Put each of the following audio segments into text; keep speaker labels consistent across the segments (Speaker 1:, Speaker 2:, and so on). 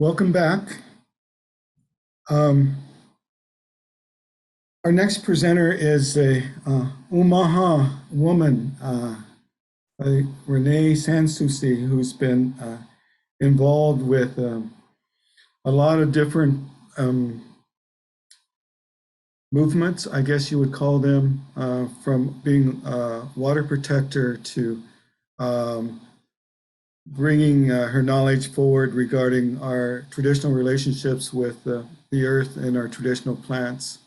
Speaker 1: Welcome back. Our next presenter is a Omaha woman, Renee Souci, who's been involved with a lot of different movements, I guess you would call them, from being a water protector to bringing her knowledge forward regarding our traditional relationships with the earth and our traditional plants.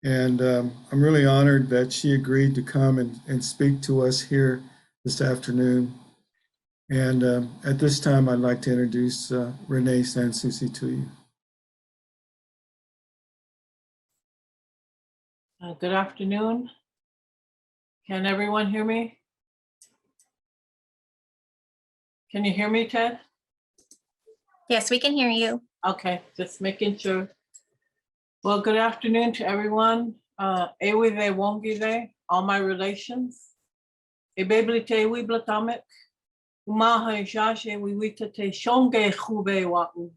Speaker 1: And I'm really honored that she agreed to come and speak to us here this afternoon. And at this time, I'd like to introduce Renee Souci to you.
Speaker 2: Good afternoon. Can everyone hear me? Can you hear me, Ted?
Speaker 3: Yes, we can hear you.
Speaker 2: Okay, just making sure. Well, good afternoon to everyone. Ewive Wongile, all my relations. Ebeblite Wiblatamik. Umaha Jaje Wiwitate Shonge Hube Wau.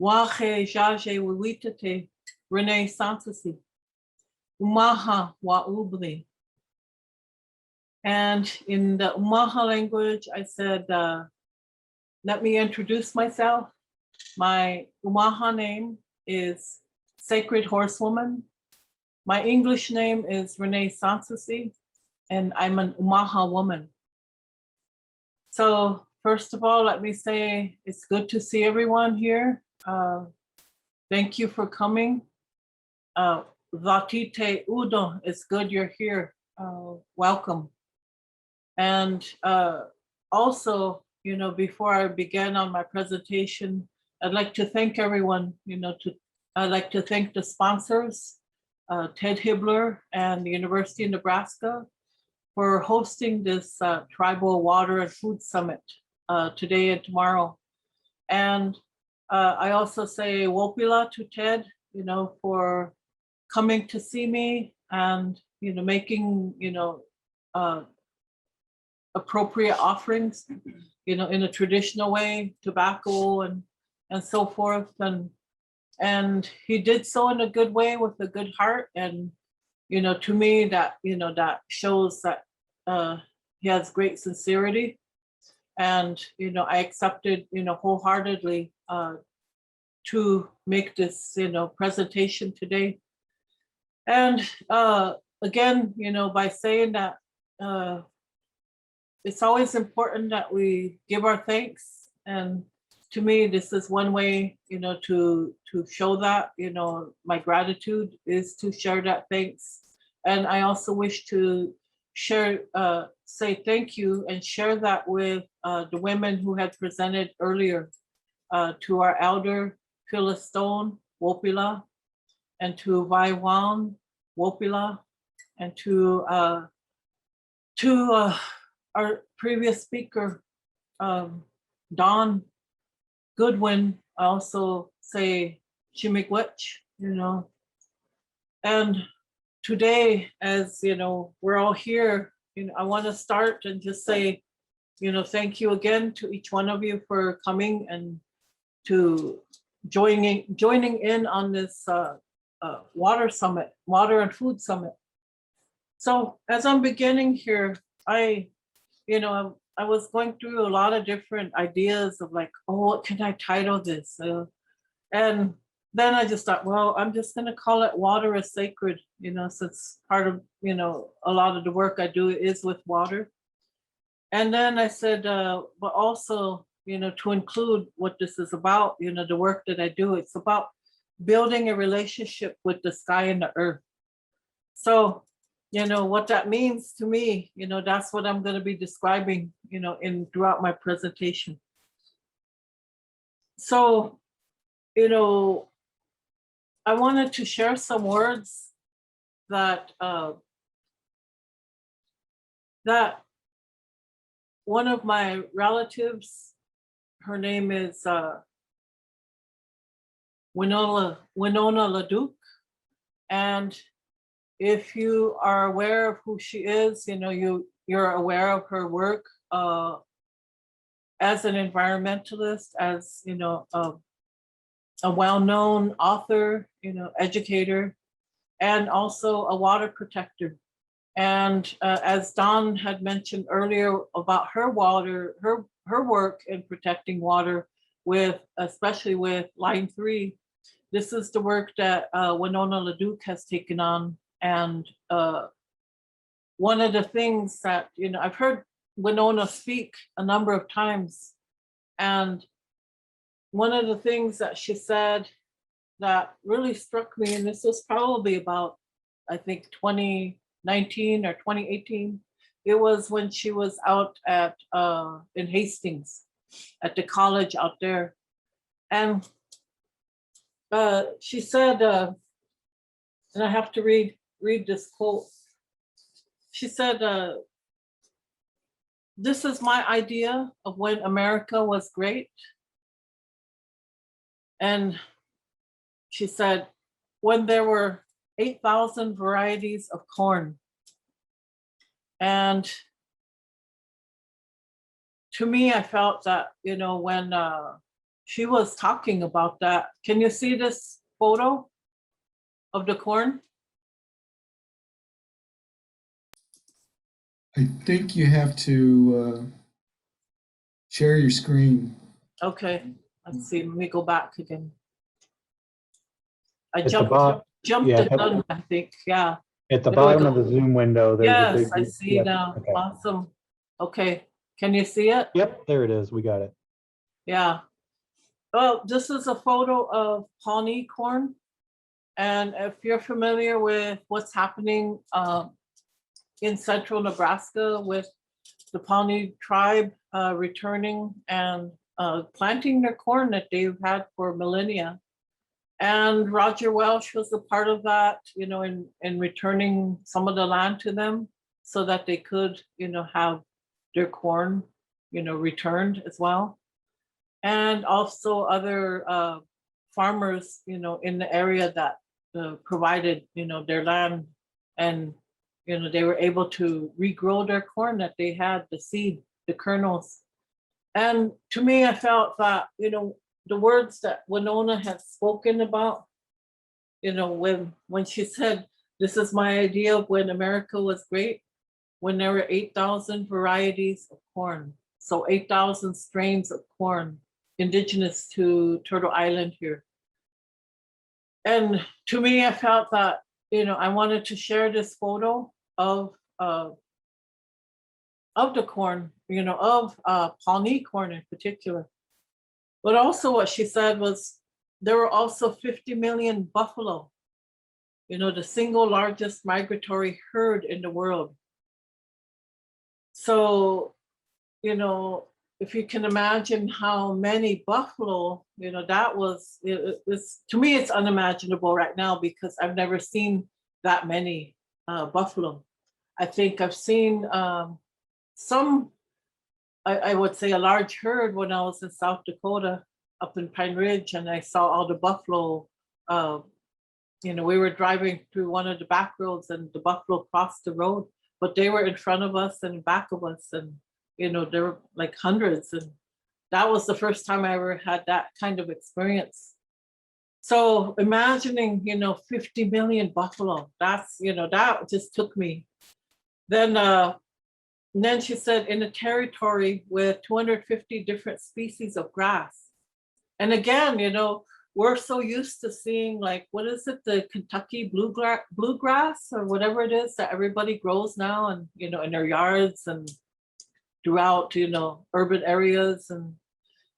Speaker 2: Wache Jaje Wiwitate Renee Souci. Umaha Waubli. And in the Umaha language, I said, let me introduce myself. My Omaha name is Sacred Horsewoman. My English name is Renee Souci, and I'm an Omaha woman. So first of all, let me say it's good to see everyone here. Thank you for coming. Vatite Udo, it's good you're here. Welcome. And also, you know, before I begin on my presentation, I'd like to thank everyone, I'd like to thank the sponsors, Ted Hibbler and the University of Nebraska for hosting this Tribal Water and Food Summit today and tomorrow. And I also say Wopila to Ted, for coming to see me and, making, appropriate offerings, in a traditional way, tobacco and so forth. And he did so in a good way with a good heart. And, to me that, that shows that he has great sincerity. And, I accepted, wholeheartedly to make this, presentation today. And again, by saying that, it's always important that we give our thanks. And to me, this is one way, to show that, my gratitude is to share that thanks. And I also wish to share, say thank you and share that with the women who had presented earlier, to our elder, Phyllis Stone, Wopila, and to Vai Wan, Wopila, and to our previous speaker, Don Goodwin. I also say Chimiigwech, And today, as we're all here, I want to start and just say, thank you again to each one of you for coming and to joining in on this water summit, water and food summit. So as I'm beginning here, I was going through a lot of different ideas of like, oh, what can I title this? And then I just thought, well, I'm just going to call it Water is Sacred, since part of, a lot of the work I do is with water. And then I said, but also, to include what this is about, the work that I do, it's about building a relationship with the sky and the earth. So, what that means to me, that's what I'm going to be describing, throughout my presentation. So, I wanted to share some words that that one of my relatives, her name is Winona LaDuke, and if you are aware of who she is, you're aware of her work as an environmentalist, as a well-known author, educator, and also a water protector. And as Dawn had mentioned earlier about her work in protecting water especially with Line 3, this is the work that Winona LaDuke has taken on. And one of the things that, I've heard Winona speak a number of times. And one of the things that she said that really struck me, and this was probably about, I think, 2019 or 2018, it was when she was out at in Hastings at the college out there. And she said, and I have to read this quote. She said, "This is my idea of when America was great." And she said, when there were 8,000 varieties of corn. And to me, I felt that, when she was talking about that, can you see this photo of the corn?
Speaker 1: I think you have to share your screen.
Speaker 2: Okay, let's see, let me go back again. I
Speaker 4: At the
Speaker 2: jumped
Speaker 4: yeah,
Speaker 2: the gun, I think, yeah.
Speaker 4: At the
Speaker 2: There we
Speaker 4: bottom of
Speaker 2: go.
Speaker 4: the Zoom window, there's a
Speaker 2: Yes,
Speaker 4: big.
Speaker 2: I see
Speaker 4: Yep,
Speaker 2: now,
Speaker 4: okay.
Speaker 2: awesome. Okay, can you see it?
Speaker 4: Yep, there it is. We got it.
Speaker 2: Yeah. Well, this is a photo of Pawnee corn. And if you're familiar with what's happening in central Nebraska with the Pawnee tribe returning and planting their corn that they've had for millennia. And Roger Welch was a part of that, in returning some of the land to them so that they could, have their corn, returned as well. And also other farmers, in the area that provided, their land, and, they were able to regrow their corn that they had, the seed, the kernels. And to me, I felt that, the words that Winona had spoken about, when she said, "This is my idea of when America was great, when there were 8,000 varieties of corn." So 8,000 strains of corn indigenous to Turtle Island here. And to me, I felt that, I wanted to share this photo of the corn, of Pawnee corn in particular. But also what she said was there were also 50 million buffalo, the single largest migratory herd in the world. So, if you can imagine how many buffalo, that was, to me, it's unimaginable right now because I've never seen that many buffalo. I think I've seen some, I would say a large herd when I was in South Dakota up in Pine Ridge, and I saw all the buffalo. We were driving through one of the back roads and the buffalo crossed the road, but they were in front of us and back of us, and there were like hundreds, and that was the first time I ever had that kind of experience. So imagining, 50 million buffalo, that's, that just took me. Then she said in a territory with 250 different species of grass. And again, we're so used to seeing, like, what is it, the Kentucky bluegrass or whatever it is that everybody grows now, and, in their yards and throughout, urban areas.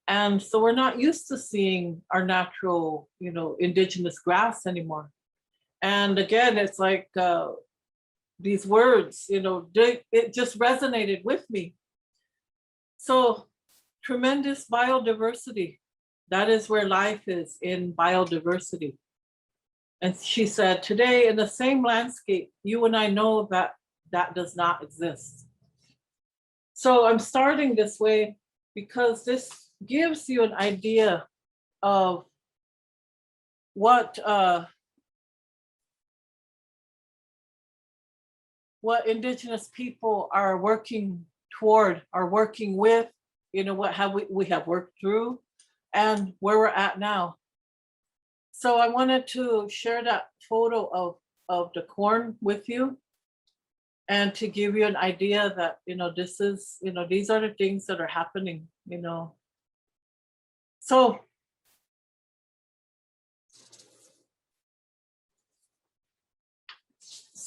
Speaker 2: And so we're not used to seeing our natural, indigenous grass anymore. And again, it's like these words, it just resonated with me. So tremendous biodiversity. That is where life is, in biodiversity. And she said, today in the same landscape, you and I know that that does not exist. So I'm starting this way because this gives you an idea of what indigenous people are working toward, are working with, what have we have worked through, and where we're at now. So I wanted to share that photo of the corn with you and to give you an idea that, this is, these are the things that are happening, So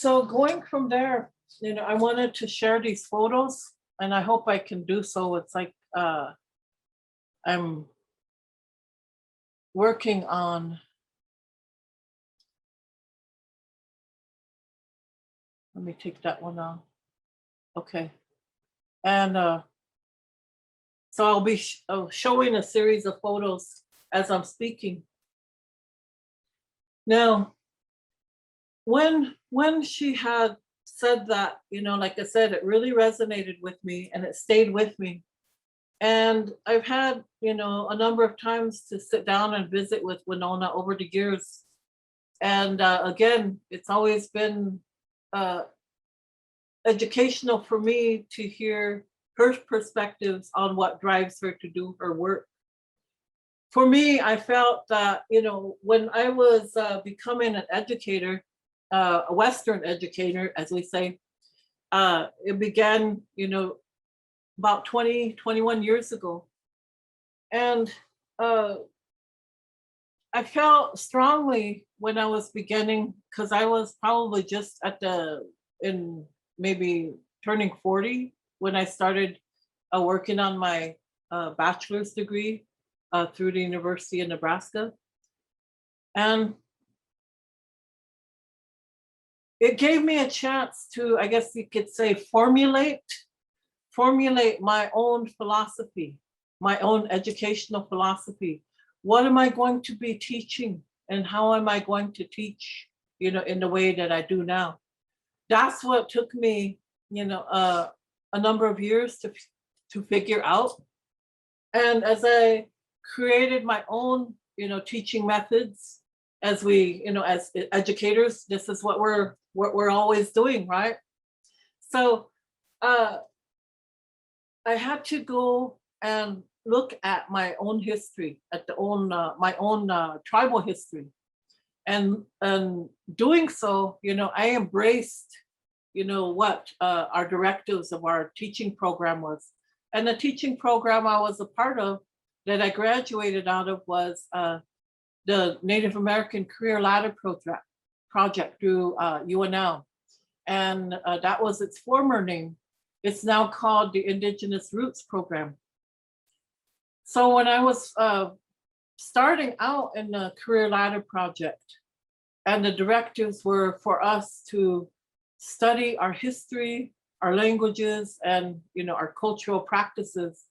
Speaker 2: going from there, I wanted to share these photos and I hope I can do so. It's like I'm working on, let me take that one off. Okay. And so I'll be showing a series of photos as I'm speaking. Now, when she had said that, like I said, it really resonated with me and it stayed with me. And I've had, a number of times to sit down and visit with Winona over the years. And again, it's always been educational for me to hear her perspectives on what drives her to do her work. For me, I felt that, when I was becoming an educator, a Western educator, as we say, it began, about 20, 21 years ago. And I felt strongly when I was beginning, because I was probably just in maybe turning 40 when I started working on my bachelor's degree through the University of Nebraska. And it gave me a chance to, I guess you could say, formulate my own philosophy, my own educational philosophy. What am I going to be teaching and how am I going to teach, in the way that I do now? That's what took me, a number of years to figure out. And as I created my own, teaching methods, as we, as educators, this is what we're always doing, right? So I had to go and look at my own history, at my own tribal history, and doing so, I embraced, what our directives of our teaching program was, and the teaching program I was a part of that I graduated out of was the Native American Career Ladder project through UNL, and that was its former name. It's now called the Indigenous Roots Program. So when I was starting out in the Career Ladder project, and the directives were for us to study our history, our languages, and our cultural practices.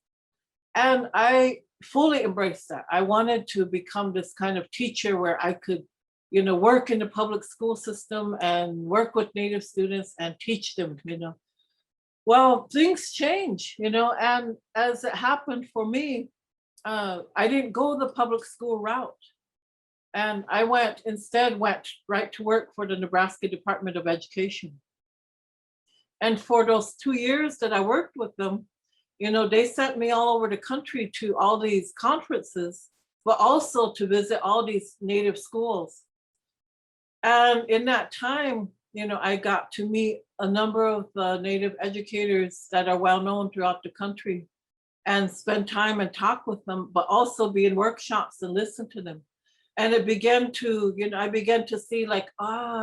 Speaker 2: And I fully embraced that. I wanted to become this kind of teacher where I could, work in the public school system and work with Native students and teach them, Well, things change, and as it happened for me, I didn't go the public school route. And I instead went right to work for the Nebraska Department of Education. And for those 2 years that I worked with them, they sent me all over the country to all these conferences, but also to visit all these Native schools. And in that time, I got to meet a number of Native educators that are well known throughout the country and spend time and talk with them, but also be in workshops and listen to them. And it began to, I began to see like,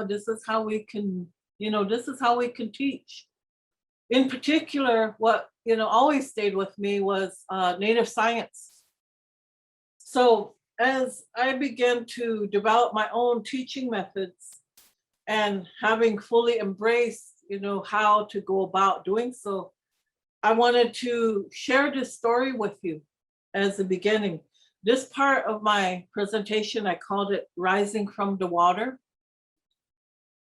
Speaker 2: this is how we can, this is how we can teach. In particular, what, always stayed with me was Native science. So as I began to develop my own teaching methods and having fully embraced, how to go about doing so, I wanted to share this story with you as the beginning. This part of my presentation, I called it Rising from the Water.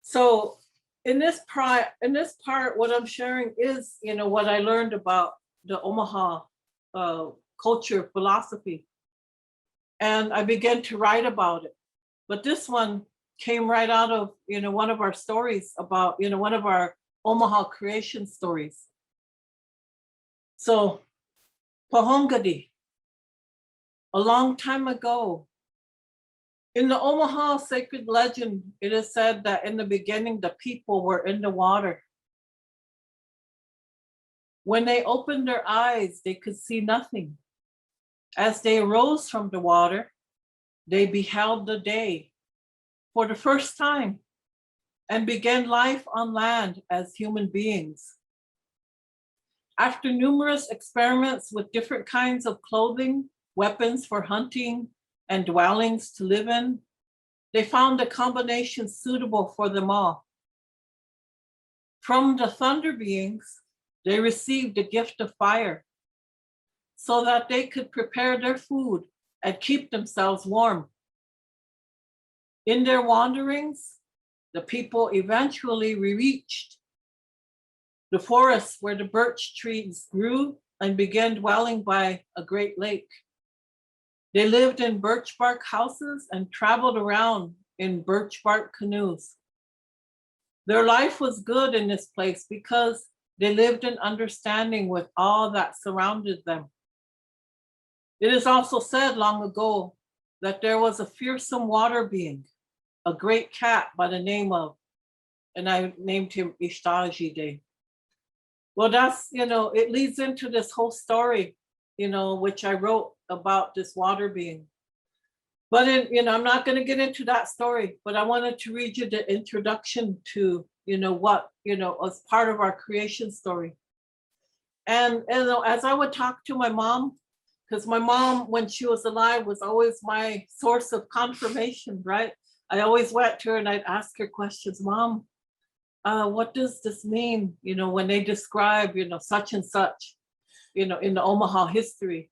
Speaker 2: So in this part, what I'm sharing is, what I learned about the Omaha culture philosophy. And I began to write about it. But this one came right out of, one of our stories about, one of our Omaha creation stories. So, Pahongadi, a long time ago, In the Omaha sacred legend, it is said that in the beginning, the people were in the water. When they opened their eyes, they could see nothing. As they arose from the water, they beheld the day for the first time and began life on land as human beings. After numerous experiments with different kinds of clothing, weapons for hunting, and dwellings to live in, they found a combination suitable for them all. From the thunder beings, they received the gift of fire so that they could prepare their food and keep themselves warm. In their wanderings, the people eventually reached the forest where the birch trees grew and began dwelling by a great lake. They lived in birch bark houses and traveled around in birch bark canoes. Their life was good in this place because they lived in understanding with all that surrounded them. It is also said long ago that there was a fearsome water being, a great cat by the name of, and I named him Ishtajide. Well, that's, it leads into this whole story, which I wrote about this water being. But I'm not going to get into that story, but I wanted to read you the introduction to, what, as part of our creation story. And as I would talk to my mom, because my mom, when she was alive, was always my source of confirmation, right? I always went to her and I'd ask her questions. Mom, what does this mean? When they describe, such and such, in the Omaha history.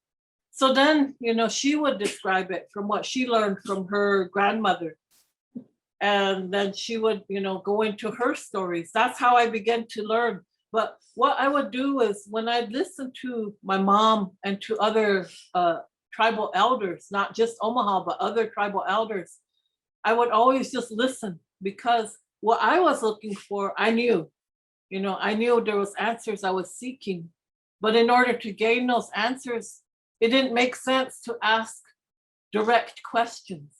Speaker 2: So then, she would describe it from what she learned from her grandmother. And then she would, go into her stories. That's how I began to learn. But what I would do is when I'd listen to my mom and to other tribal elders, not just Omaha, but other tribal elders, I would always just listen because what I was looking for, I knew. I knew there was answers I was seeking. But in order to gain those answers, it didn't make sense to ask direct questions.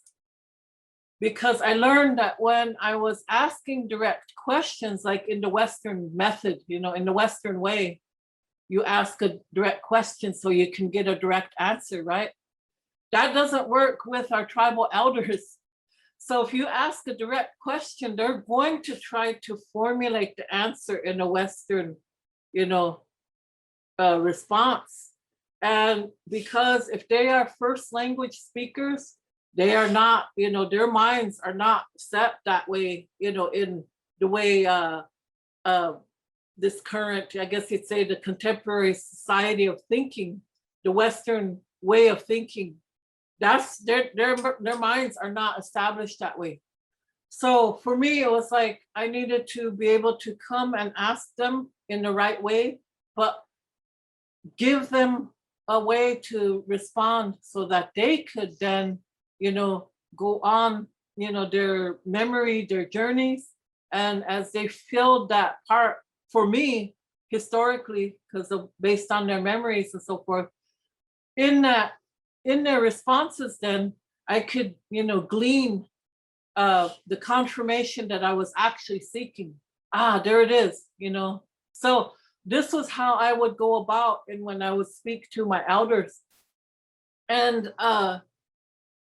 Speaker 2: Because I learned that when I was asking direct questions, like in the Western method, in the Western way, you ask a direct question so you can get a direct answer, right? That doesn't work with our tribal elders. So if you ask a direct question, they're going to try to formulate the answer in a Western, response. And because if they are first language speakers, they are not, their minds are not set that way, in the way this current, I guess you'd say the contemporary society of thinking, the Western way of thinking, that's their minds are not established that way. So for me, it was like I needed to be able to come and ask them in the right way, but give them a way to respond so that they could then, go on, their memory, their journeys. And as they filled that part for me, historically, because based on their memories and so forth, in their responses, then I could, glean the confirmation that I was actually seeking. There it is, So this was how I would go about and when I would speak to my elders. And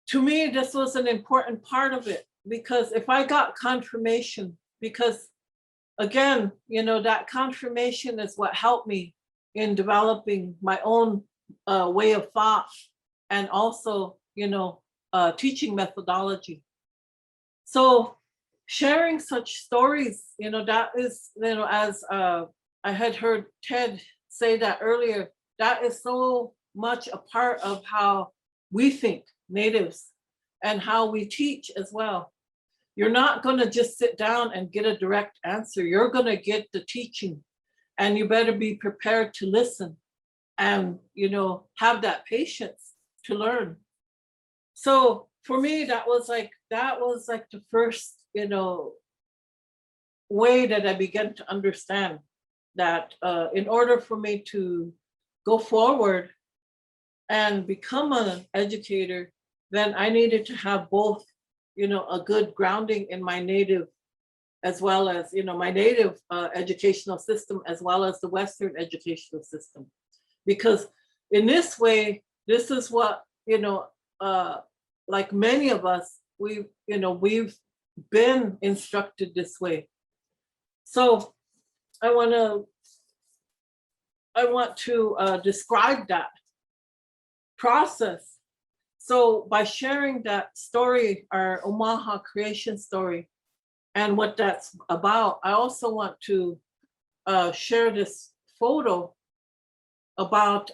Speaker 2: to me, this was an important part of it because if I got confirmation, because again, that confirmation is what helped me in developing my own way of thought and also, teaching methodology. So sharing such stories, that is, as I had heard Ted say that earlier, that is so much a part of how we think, natives, and how we teach as well. You're not going to just sit down and get a direct answer. You're going to get the teaching, and you better be prepared to listen and, have that patience to learn. So for me, that was like the first, way that I began to understand that in order for me to go forward and become an educator, then I needed to have both a good grounding in my native, as well as, my native educational system, as well as the Western educational system. Because in this way, this is what, like many of us, we've been instructed this way. So I want to describe that process. So by sharing that story, our Omaha creation story, and what that's about, I also want to share this photo about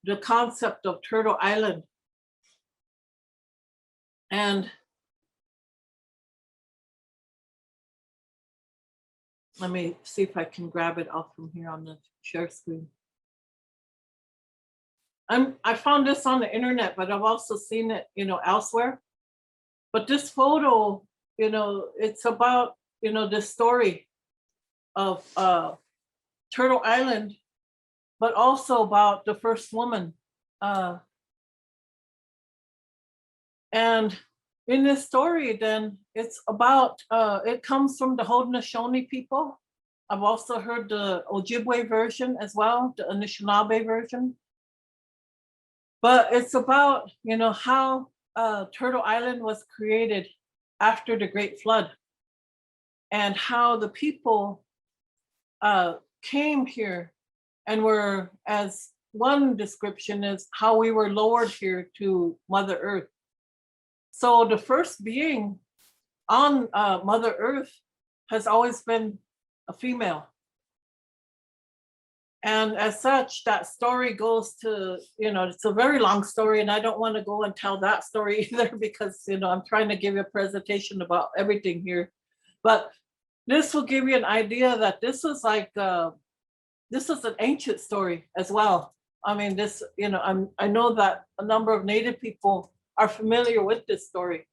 Speaker 2: the concept of Turtle Island. And let me see if I can grab it off from here on the share screen. I found this on the internet, but I've also seen it, elsewhere. But this photo, it's about, the story of Turtle Island, but also about the first woman. And in this story, then it's about, it comes from the Haudenosaunee people. I've also heard the Ojibwe version as well, the Anishinaabe version. But it's about, how Turtle Island was created after the Great Flood, and how the people came here and were, as one description is, how we were lowered here to Mother Earth. So the first being on Mother Earth has always been a female. And as such, that story goes to, it's a very long story, and I don't want to go and tell that story either, because, I'm trying to give you a presentation about everything here. But this will give you an idea that this is like, this is an ancient story as well. I mean, this, I know that a number of Native people are familiar with this story.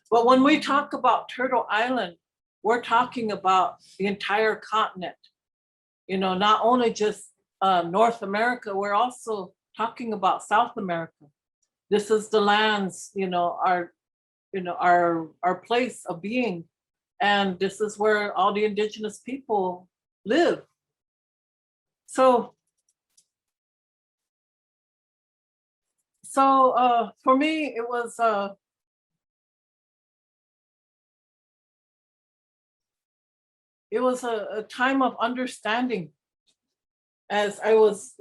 Speaker 2: But when we talk about Turtle Island, we're talking about the entire continent. Not only just North America, we're also talking about South America. This is the lands, our place of being. And this is where all the indigenous people live. So for me, it was a time of understanding as I was,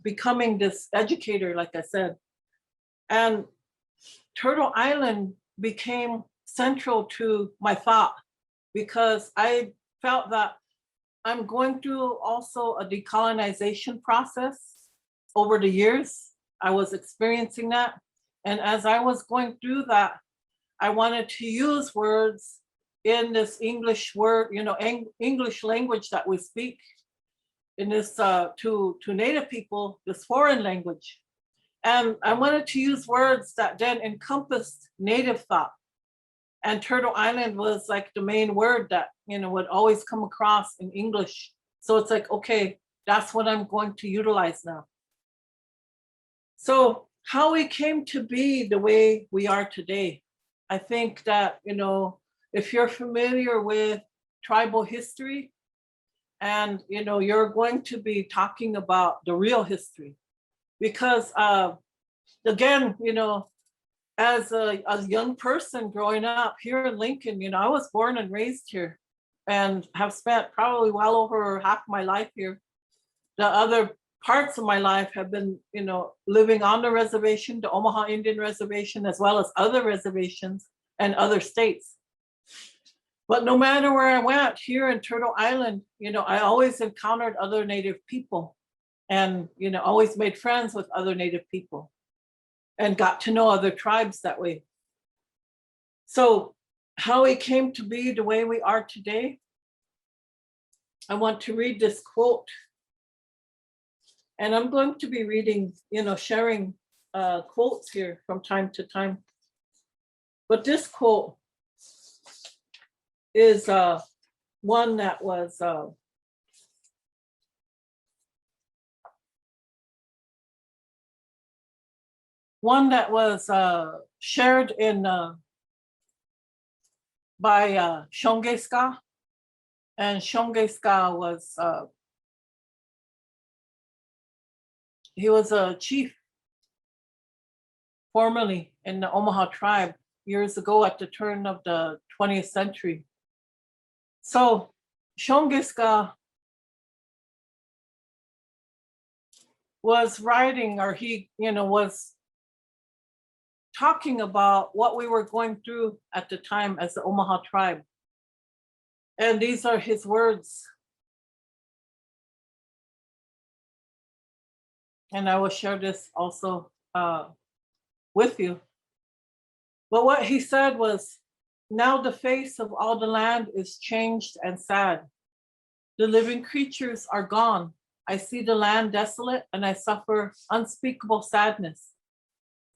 Speaker 2: becoming this educator, like I said. And Turtle Island became central to my thought, because I felt that I'm going through also a decolonization process over the years. I was experiencing that. And as I was going through that, I wanted to use words in this English word, English language that we speak in this to Native people, this foreign language. And I wanted to use words that then encompassed Native thought. And Turtle Island was like the main word that, would always come across in English. So it's like, okay, that's what I'm going to utilize now. So how we came to be the way we are today, I think that, if you're familiar with tribal history, and, you're going to be talking about the real history, because again, as a young person growing up here in Lincoln, I was born and raised here and have spent probably well over half my life here. The other parts of my life have been, living on the reservation, the Omaha Indian Reservation, as well as other reservations and other states. But no matter where I went here in Turtle Island, I always encountered other Native people, and, always made friends with other Native people and got to know other tribes that way. So how we came to be the way we are today, I want to read this quote. And I'm going to be reading, sharing quotes here from time to time. But this quote is one that was one that was shared in by Shongeska, and Shongeska was he was a chief formerly in the Omaha tribe years ago at the turn of the 20th century. So Shongeska was writing, or he, was talking about what we were going through at the time as the Omaha tribe. And these are his words. And I will share this also with you. But what he said was, now the face of all the land is changed and sad. The living creatures are gone. I see the land desolate and I suffer unspeakable sadness.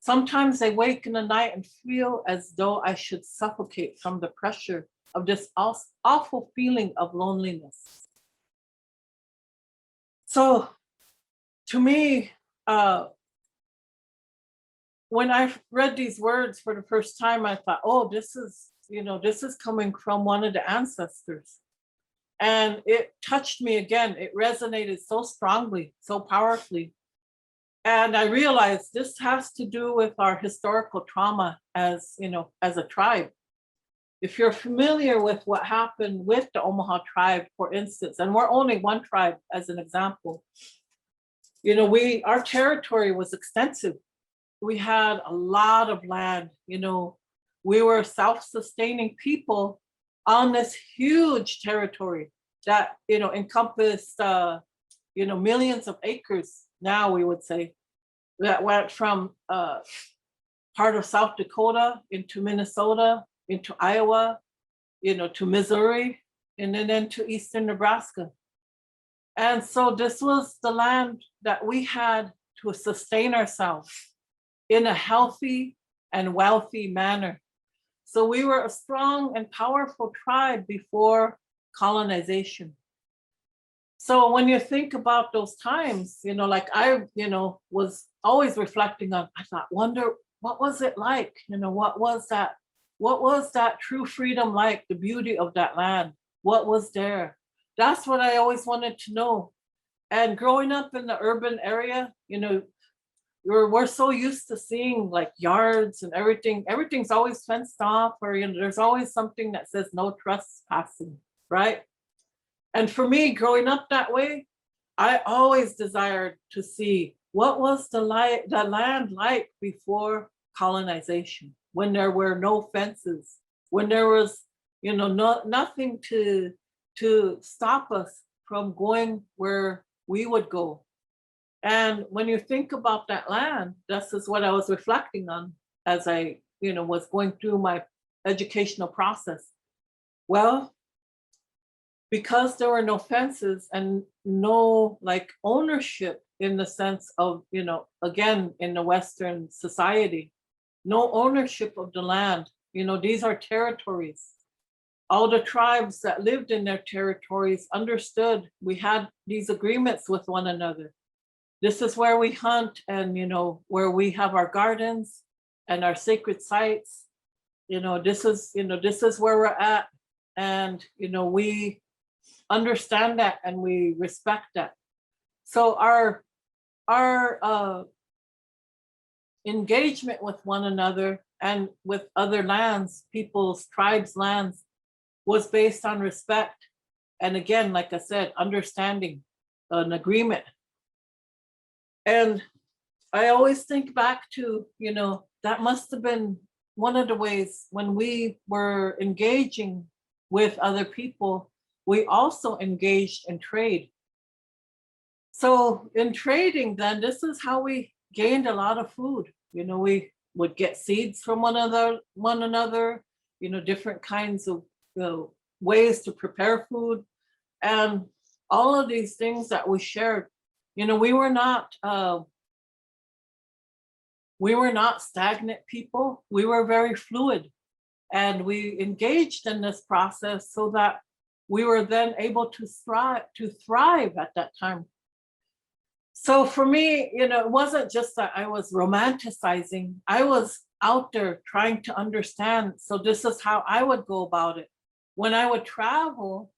Speaker 2: Sometimes I wake in the night and feel as though I should suffocate from the pressure of this awful feeling of loneliness. So to me, when I read these words for the first time, I thought, oh, this is coming from one of the ancestors. And it touched me again. It resonated so strongly, so powerfully. And I realized this has to do with our historical trauma as a tribe. If you're familiar with what happened with the Omaha tribe, for instance, and we're only one tribe as an example, our territory was extensive. We had a lot of land, we were self-sustaining people on this huge territory that, encompassed, millions of acres now, we would say, that went from part of South Dakota into Minnesota, into Iowa, to Missouri, and then into eastern Nebraska. And so this was the land that we had to sustain ourselves in a healthy and wealthy manner. So we were a strong and powerful tribe before colonization. So when you think about those times, like I, was always reflecting on, I thought, wonder, what was it like? What was that true freedom like, the beauty of that land? What was there? That's what I always wanted to know. And growing up in the urban area, we're so used to seeing like yards and everything. Everything's always fenced off, or there's always something that says no trespassing, right? And for me, growing up that way, I always desired to see what was the land like before colonization, when there were no fences, when there was, nothing to stop us from going where we would go. And when you think about that land, this is what I was reflecting on as I, was going through my educational process. Well, because there were no fences and no like ownership in the sense of, again, in the Western society, no ownership of the land. These are territories. All the tribes that lived in their territories understood we had these agreements with one another. This is where we hunt and, where we have our gardens and our sacred sites. This is where we're at. And, we understand that and we respect that. So our engagement with one another and with other lands, people's tribes' lands, was based on respect. And again, like I said, understanding, an agreement. And I always think back to, that must have been one of the ways when we were engaging with other people, we also engaged in trade. So in trading, then this is how we gained a lot of food. We would get seeds from one another, different kinds of ways to prepare food, and all of these things that we shared. We were not stagnant people. We were very fluid, and we engaged in this process so that we were then able to thrive at that time. So for me, it wasn't just that I was romanticizing. I was out there trying to understand. So this is how I would go about it. When I would travel,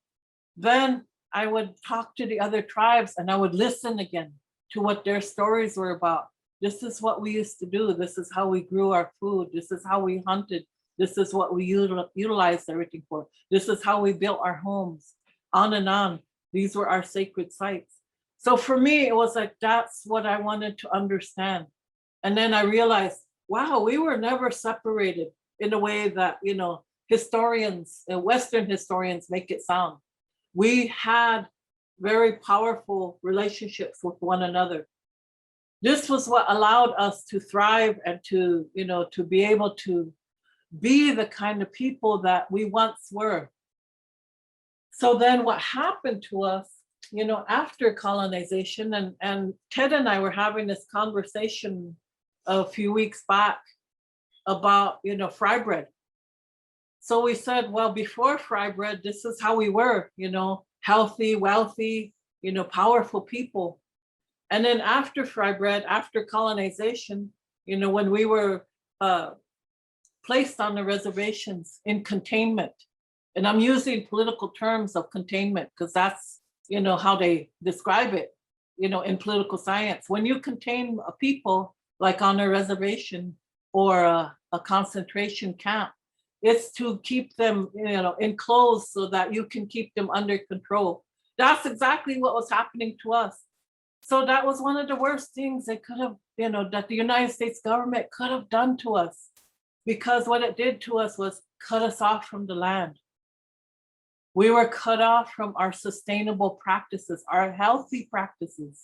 Speaker 2: then I would talk to the other tribes and I would listen again to what their stories were about. This is what we used to do. This is how we grew our food. This is how we hunted. This is what we utilized everything for. This is how we built our homes, on and on. These were our sacred sites. So for me, it was like, that's what I wanted to understand. And then I realized, wow, we were never separated in the way that, historians, Western historians make it sound. We had very powerful relationships with one another. This was what allowed us to thrive and to be able to be the kind of people that we once were. So then what happened to us, after colonization, and Ted and I were having this conversation a few weeks back about, fry bread. So we said, well, before fry bread, this is how we were, healthy, wealthy, powerful people. And then after fry bread, after colonization, when we were placed on the reservations in containment, and I'm using political terms of containment because that's, how they describe it, in political science. When you contain a people, like on a reservation or a concentration camp, it's to keep them, enclosed so that you can keep them under control. That's exactly what was happening to us. So that was one of the worst things they could have, that the United States government could have done to us, because what it did to us was cut us off from the land. We were cut off from our sustainable practices, our healthy practices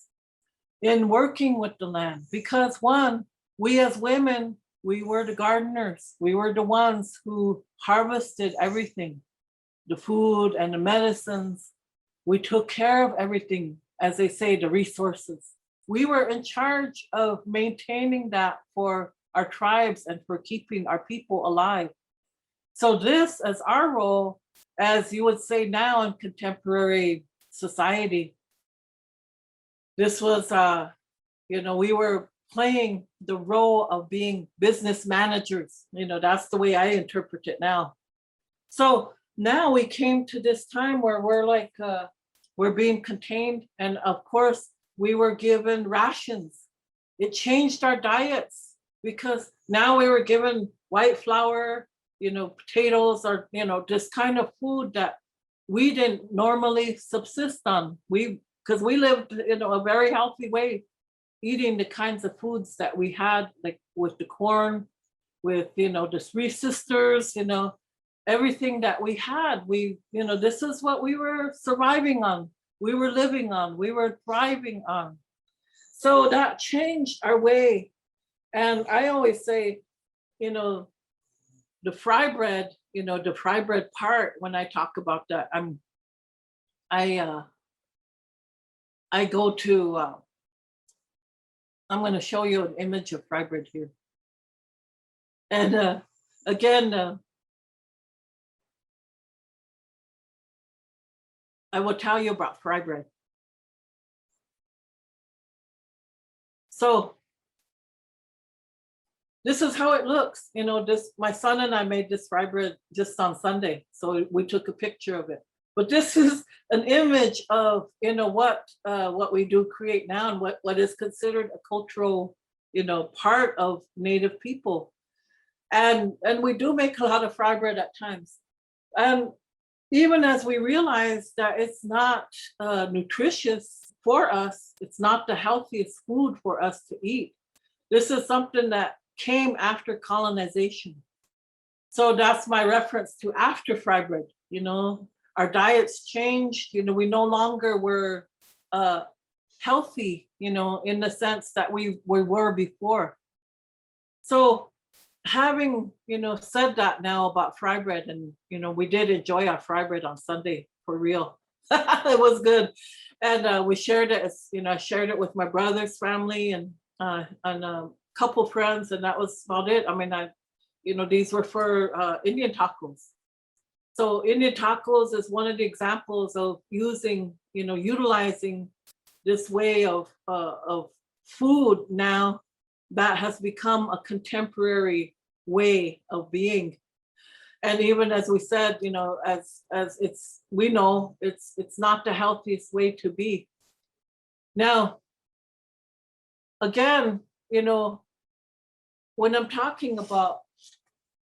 Speaker 2: in working with the land. Because one, we as women, we were the gardeners. We were the ones who harvested everything, the food and the medicines. We took care of everything, as they say, the resources. We were in charge of maintaining that for our tribes and for keeping our people alive. So this, as our role, as you would say now in contemporary society, this was, we were playing the role of being business managers. That's the way I interpret it now. So now we came to this time where we're like, we're being contained. And of course, we were given rations. It changed our diets because now we were given white flour, potatoes, or, this kind of food that we didn't normally subsist on. Because we lived in a very healthy way, eating the kinds of foods that we had, like with the corn, with, the three sisters, everything that we had, this is what we were surviving on. We were living on, we were thriving on. So that changed our way. And I always say, the fry bread, the fry bread part, when I talk about that, I go to, I'm going to show you an image of fry bread here. And again, I will tell you about fry bread. So this is how it looks. My son and I made this fry bread just on Sunday. So we took a picture of it. But this is an image of, what we do create now and what is considered a cultural, part of Native people. And we do make a lot of fry bread at times. And even as we realize that it's not nutritious for us, it's not the healthiest food for us to eat. This is something that came after colonization. So that's my reference to after fry bread. Our diets changed. We no longer were healthy, in the sense that we were before. So having, said that now about fry bread, and, we did enjoy our fry bread on Sunday, for real. It was good. And we shared it, I shared it with my brother's family and a couple friends, and that was about it. I mean, these were for Indian tacos. So Indian tacos is one of the examples of utilizing this way of food now that has become a contemporary way of being. And even as we said, you know, as we know it's not the healthiest way to be. Now, again, you know, when I'm talking about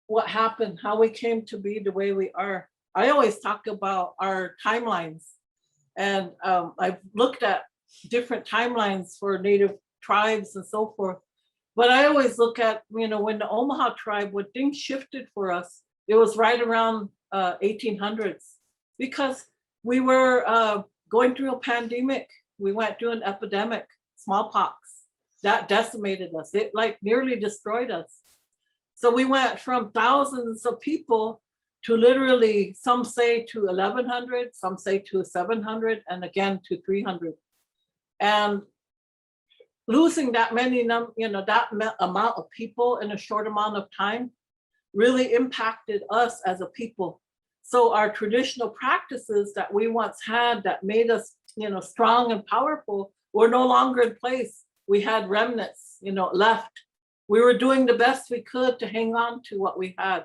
Speaker 2: what happened, how we came to be the way we are, I always talk about our timelines. And I've looked at different timelines for Native tribes and so forth. But I always look at, you know, when the Omaha tribe, when things shifted for us, it was right around 1800s, because we were going through a pandemic. We went through an epidemic, smallpox, that decimated us. It like nearly destroyed us. So we went from thousands of people to literally, some say to 1,100, some say to 700, and again to 300. And losing that many, you know, that amount of people in a short amount of time really impacted us as a people. So our traditional practices that we once had that made us, you know, strong and powerful were no longer in place. We had remnants, you know, left. We were doing the best we could to hang on to what we had.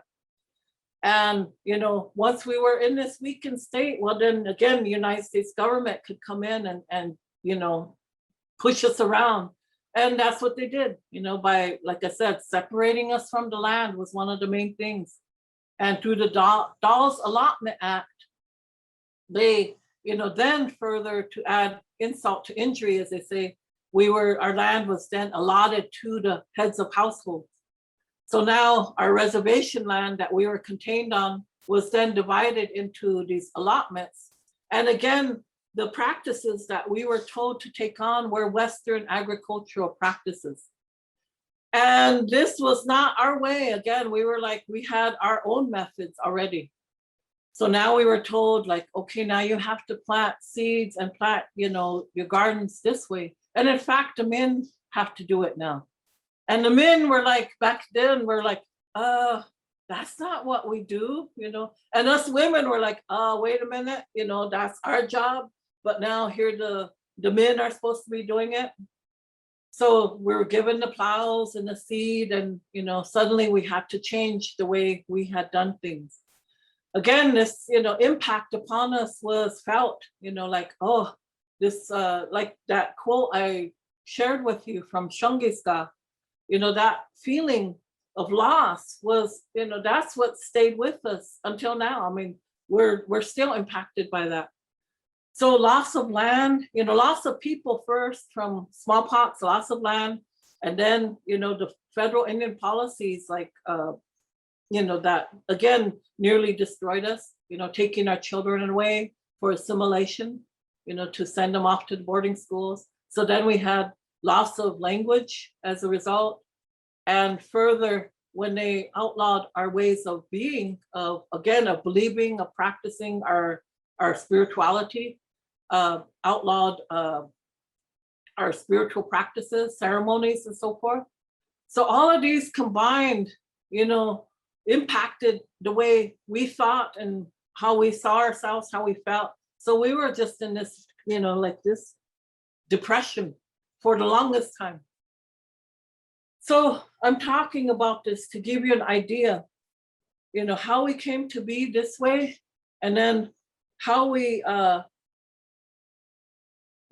Speaker 2: And, you know, once we were in this weakened state, well, then again, the United States government could come in and you know, push us around. And that's what they did, you know, by, like I said, separating us from the land was one of the main things. And through the Dawes Allotment Act, they, you know, then further to add insult to injury, as they say, our land was then allotted to the heads of households. So now our reservation land that we were contained on was then divided into these allotments. And again, the practices that we were told to take on were Western agricultural practices. And this was not our way. Again, we were like, we had our own methods already. So now we were told like, okay, now you have to plant seeds and plant, you know, your gardens this way. And in fact, the men have to do it now. And the men were like, back then, we're like, that's not what we do, you know. And us women were like, wait a minute, you know, that's our job. But now here the men are supposed to be doing it. So we were given the plows and the seed, and, you know, suddenly we had to change the way we had done things. Again, this, you know, impact upon us was felt, you know, like, oh, this, like that quote I shared with you from Shungiska, you know, that feeling of loss was, you know, that's what stayed with us until now. I mean, we're still impacted by that. So loss of land, you know, loss of people first from smallpox, loss of land, and then, you know, the federal Indian policies like, you know, that again, nearly destroyed us, you know, taking our children away for assimilation, you know, to send them off to the boarding schools. So then we had loss of language as a result. And further, when they outlawed our ways of being, of again, of believing, of practicing our spirituality, outlawed our spiritual practices, ceremonies, and so forth. So all of these combined, you know, impacted the way we thought and how we saw ourselves, how we felt. So we were just in this, you know, like this depression for the longest time. So I'm talking about this to give you an idea, you know, how we came to be this way, and then how we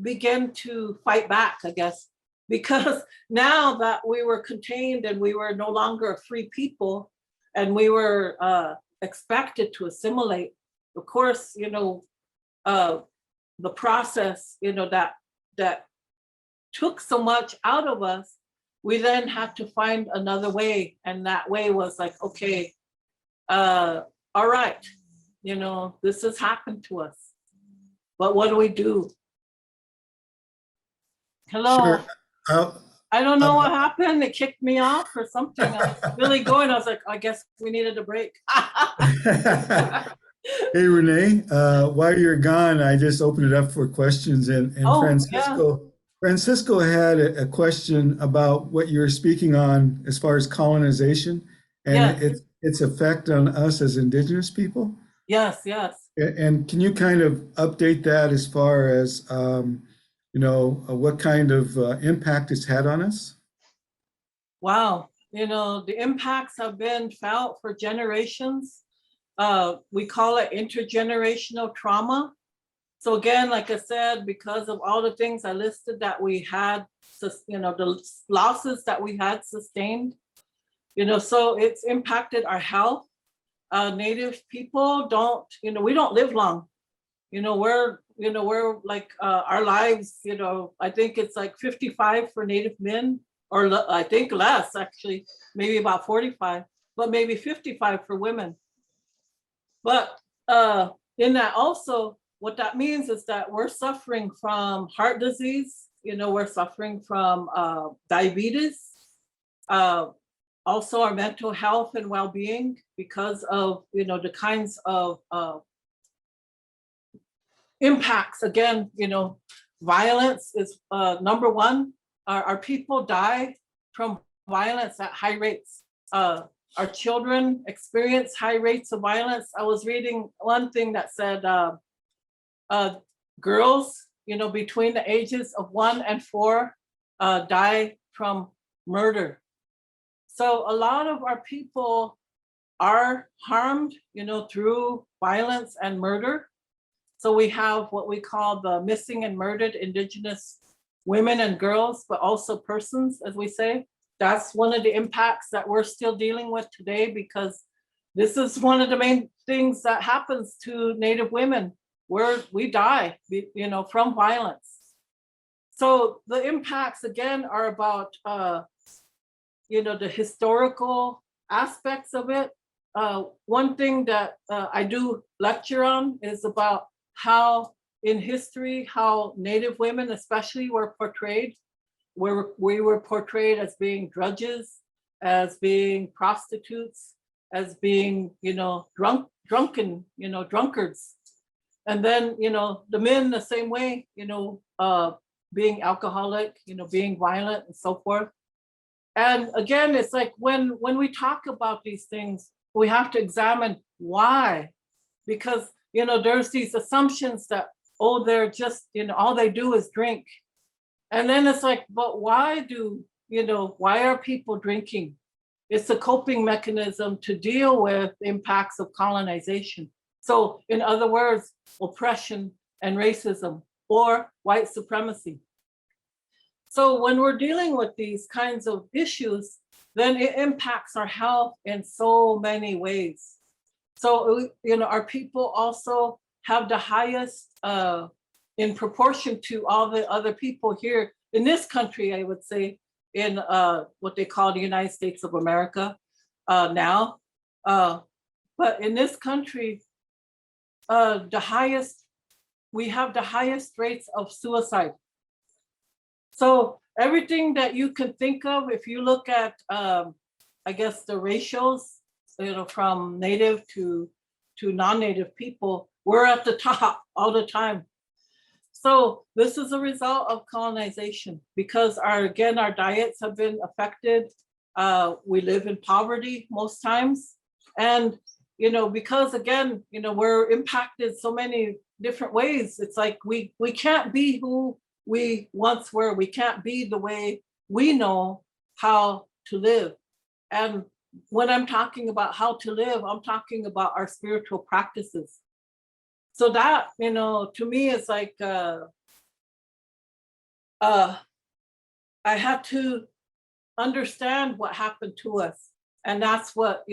Speaker 2: began to fight back, I guess, because now that we were contained and we were no longer a free people and we were expected to assimilate, of course, you know, the process, you know, that took so much out of us, we then had to find another way. And that way was like, okay, all right, you know, this has happened to us, but what do we do? Hello.
Speaker 1: Sure.
Speaker 2: I don't know what happened. It kicked me off or something. I was really going. I was like, I guess we needed a break.
Speaker 1: Hey, Renee, while you're gone, I just opened it up for questions, and
Speaker 2: Oh,
Speaker 1: Francisco had a question about what you were speaking on as far as colonization and
Speaker 2: Yes.
Speaker 1: its effect on us as indigenous people.
Speaker 2: Yes, yes.
Speaker 1: And can you kind of update that as far as what kind of impact it's had on us?
Speaker 2: Wow, the impacts have been felt for generations. We call it intergenerational trauma. So again, like I said, because of all the things I listed that we had, the losses that we had sustained, so it's impacted our health. Native people don't, we don't live long. We're like our lives, I think it's like 55 for Native men, or I think less actually, maybe about 45, but maybe 55 for women. But in that also, what that means is that we're suffering from heart disease, we're suffering from diabetes, also our mental health and well-being because of, the kinds of impacts. Again, violence is number one. Our people die from violence at high rates. Our children experience high rates of violence. I was reading one thing that said girls, between the ages of 1 and 4 die from murder. So a lot of our people are harmed, through violence and murder. So we have what we call the missing and murdered Indigenous women and girls, but also persons, as we say. That's one of the impacts that we're still dealing with today, because this is one of the main things that happens to Native women, where we die, from violence. So the impacts again are about, the historical aspects of it. One thing that I do lecture on is about how in history, how Native women especially were portrayed, where we were portrayed as being drudges, as being prostitutes, as being, drunken, drunkards. And then, the men the same way, being alcoholic, being violent and so forth. And again, it's like when we talk about these things, we have to examine why, because, there's these assumptions that, oh, they're just, all they do is drink. And then it's like, but why why are people drinking? It's a coping mechanism to deal with the impacts of colonization. So in other words, oppression and racism or white supremacy. So when we're dealing with these kinds of issues, then it impacts our health in so many ways. So, our people also have the highest, in proportion to all the other people here in this country, I would say, in what they call the United States of America now. But in this country, we have the highest rates of suicide. So everything that you can think of, if you look at, I guess, the ratios, from Native to non-Native people, we're at the top all the time. So this is a result of colonization, because our diets have been affected. We live in poverty most times. And, because again, we're impacted so many different ways. It's like we can't be who we once were. We can't be the way we know how to live. And when I'm talking about how to live, I'm talking about our spiritual practices. So that, to me, is like, I had to understand what happened to us. And that's what,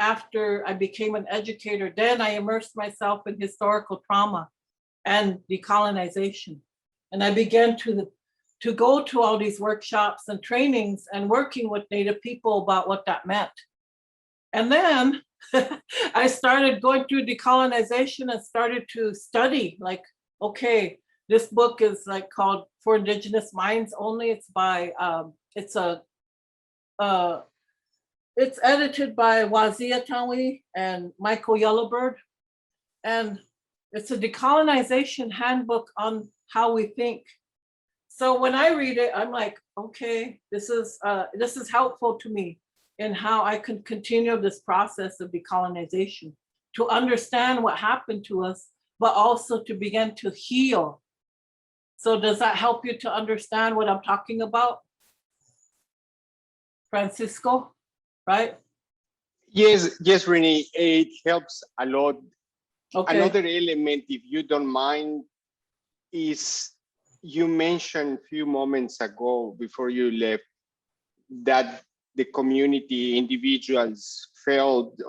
Speaker 2: after I became an educator, then I immersed myself in historical trauma and decolonization. And I began to go to all these workshops and trainings and working with Native people about what that meant. And then I started going through decolonization and started to study, like, okay, this book is like called For Indigenous Minds Only. It's by, it's edited by Wazia Tawi and Michael Yellowbird. And it's a decolonization handbook on how we think. So when I read it, I'm like, okay, this is helpful to me in how I can continue this process of decolonization, to understand what happened to us, but also to begin to heal. So does that help you to understand what I'm talking about? Francisco, right?
Speaker 5: Yes, Renee, it helps a lot.
Speaker 2: Okay.
Speaker 5: Another element, if you don't mind, is you mentioned a few moments ago before you left that the community individuals felt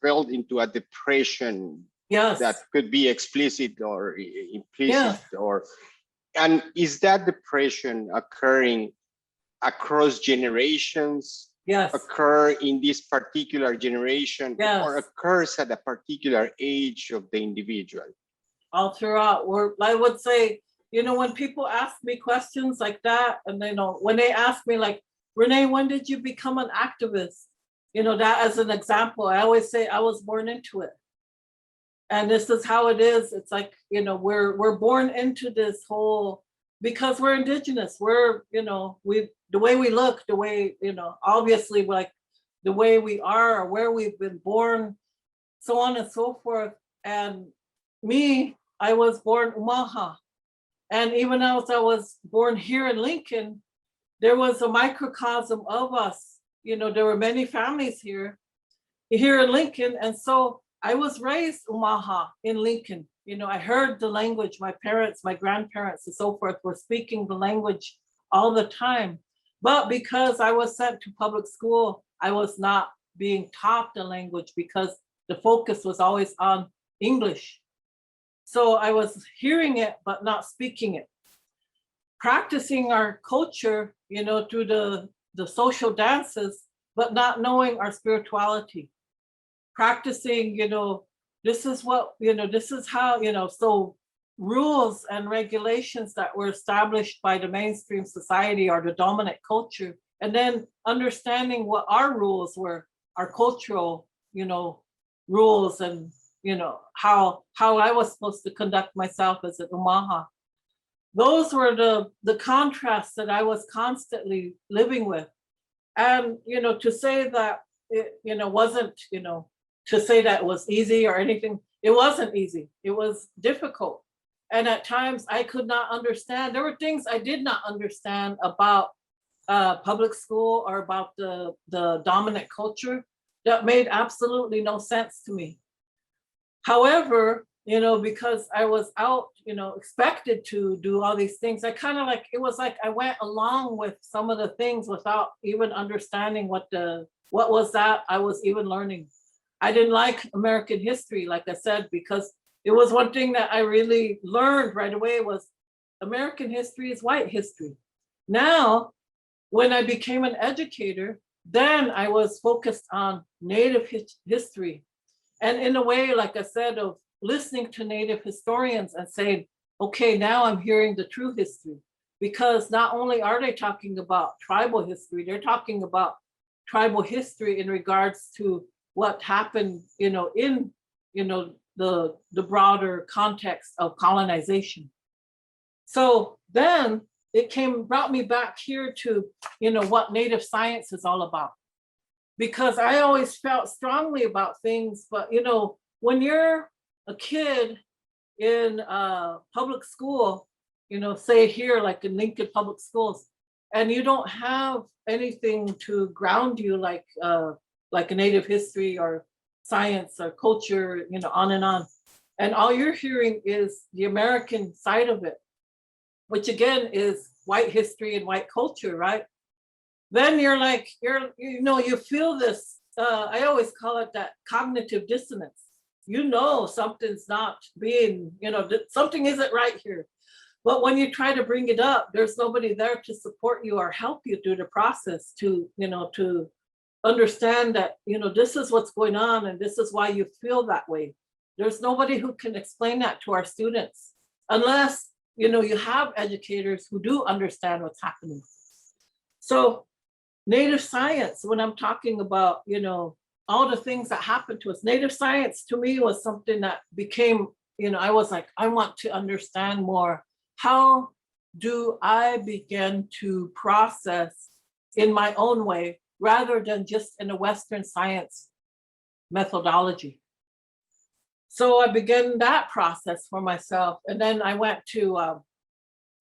Speaker 5: fell into a depression
Speaker 2: Yes.
Speaker 5: that could be explicit or implicit,
Speaker 2: Yeah.
Speaker 5: and is that depression occurring across generations,
Speaker 2: Yes.
Speaker 5: occur in this particular generation,
Speaker 2: Yes.
Speaker 5: or occurs at a particular age of the individual?
Speaker 2: All throughout. I would say, when people ask me questions like that, and when they ask me like, Renee, when did you become an activist? That as an example, I always say I was born into it. And this is how it is. It's like, we're born into this whole, because we're indigenous, we're, the way we look, the way, obviously like the way we are, or where we've been born, so on and so forth. And me, I was born Omaha. And even as I was born here in Lincoln, there was a microcosm of us. There were many families here in Lincoln. And so I was raised Omaha in Lincoln. I heard the language. My parents, my grandparents, and so forth were speaking the language all the time. But because I was sent to public school, I was not being taught the language because the focus was always on English. So I was hearing it, but not speaking it. Practicing our culture, through the social dances, but not knowing our spirituality. Practicing, this is what, this is how, so rules and regulations that were established by the mainstream society or the dominant culture, and then understanding what our rules were, our cultural, rules, and, how I was supposed to conduct myself as an Omaha. Those were the contrasts that I was constantly living with. And, to say that it, wasn't, to say that it was easy or anything, it wasn't easy. It was difficult. And at times I could not understand. There were things I did not understand about public school or about the dominant culture that made absolutely no sense to me. However, because I was out, expected to do all these things, I kind of it was like I went along with some of the things without even understanding what was that I was even learning. I didn't like American history, like I said, because it was one thing that I really learned right away was American history is white history. Now, when I became an educator, then I was focused on Native history. And in a way, like I said, of listening to Native historians and saying, okay, now I'm hearing the true history. Because not only are they talking about tribal history, they're talking about tribal history in regards to what happened, in, the broader context of colonization. So then it brought me back here to, what Native science is all about. Because I always felt strongly about things, but when you're a kid in public school, say here, like in Lincoln Public Schools, and you don't have anything to ground you like a Native history or science or culture, on and on. And all you're hearing is the American side of it, which again is white history and white culture, right? Then you feel this, I always call it that cognitive dissonance. Something's not being, something isn't right here. But when you try to bring it up, there's nobody there to support you or help you through the process to understand that, this is what's going on and this is why you feel that way. There's nobody who can explain that to our students unless, you have educators who do understand what's happening. So Native science, when I'm talking about, all the things that happened to us, Native science to me was something that became, I was like, I want to understand more. How do I begin to process in my own way rather than just in a Western science methodology? So I began that process for myself. And then I went to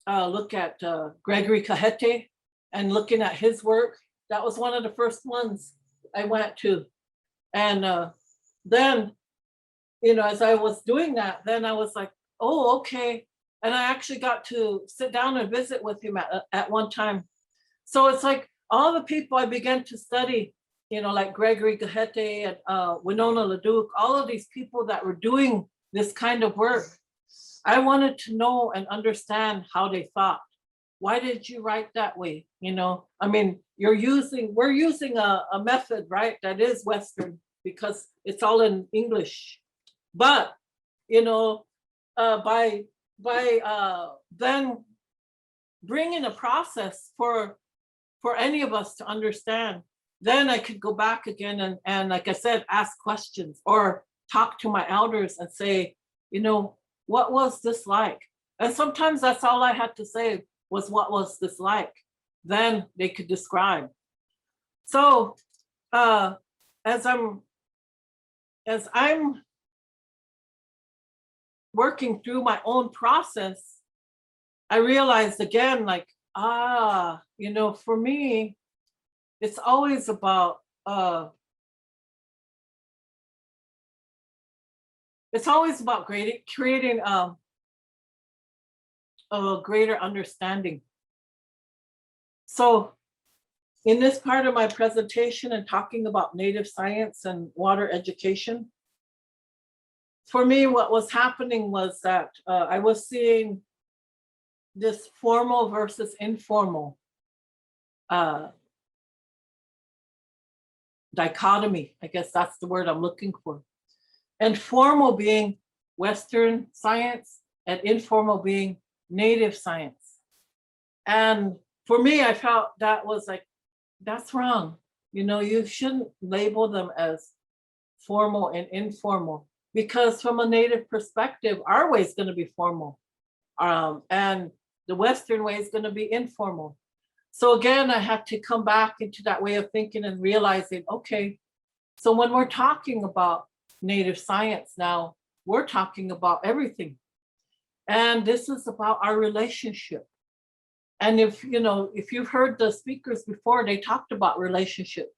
Speaker 2: look at Gregory Cajete and looking at his work. That was one of the first ones I went to. And then, as I was doing that, then I was like, oh, okay. And I actually got to sit down and visit with him at one time. So it's like all the people I began to study, like Gregory Cajete and Winona LaDuke, all of these people that were doing this kind of work. I wanted to know and understand how they thought. Why did you write that way? I mean, we're using a method, right? That is Western because it's all in English. But, by then bringing a process for any of us to understand, then I could go back again and like I said, ask questions or talk to my elders and say, what was this like? And sometimes that's all I had to say was, what was this like? Then they could describe. So as I'm working through my own process, I realized again, like, for me, it's always about creating a greater understanding. So in this part of my presentation and talking about Native science and water education, for me, what was happening was that I was seeing this formal versus informal dichotomy. I guess that's the word I'm looking for. And formal being Western science and informal being Native science. And for me, I felt that was like, that's wrong. You shouldn't label them as formal and informal, because from a Native perspective, our way is going to be formal. And the Western way is going to be informal. So again, I had to come back into that way of thinking and realizing, okay, so when we're talking about Native science now, we're talking about everything. And this is about our relationship. And if you've heard the speakers before, they talked about relationship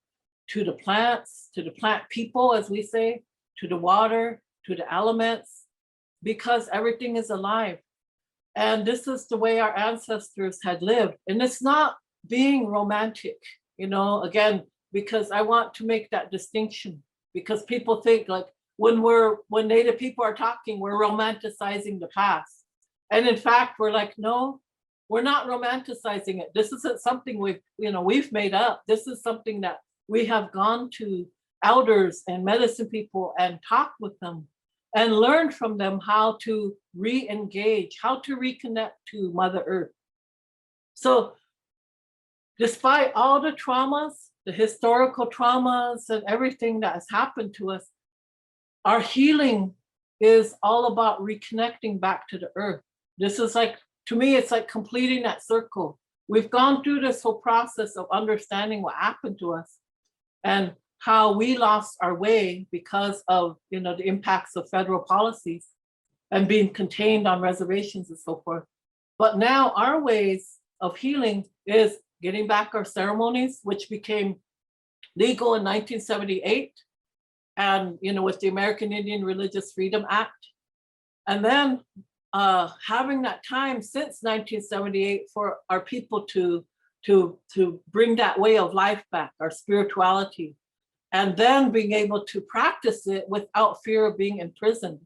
Speaker 2: to the plants, to the plant people, as we say, to the water, to the elements, because everything is alive. And this is the way our ancestors had lived. And it's not being romantic, again, because I want to make that distinction, because people think like when Native people are talking, we're romanticizing the past. And in fact, we're like, no, we're not romanticizing it. This isn't something we've made up. This is something that we have gone to elders and medicine people and talked with them and learned from them how to re-engage, how to reconnect to Mother Earth. So despite all the traumas, the historical traumas and everything that has happened to us, our healing is all about reconnecting back to the earth. This is like, to me, it's like completing that circle. We've gone through this whole process of understanding what happened to us and how we lost our way because of the impacts of federal policies and being contained on reservations and so forth. But now our ways of healing is getting back our ceremonies, which became legal in 1978, and with the American Indian Religious Freedom Act, and then having that time since 1978 for our people to bring that way of life back, our spirituality, and then being able to practice it without fear of being imprisoned.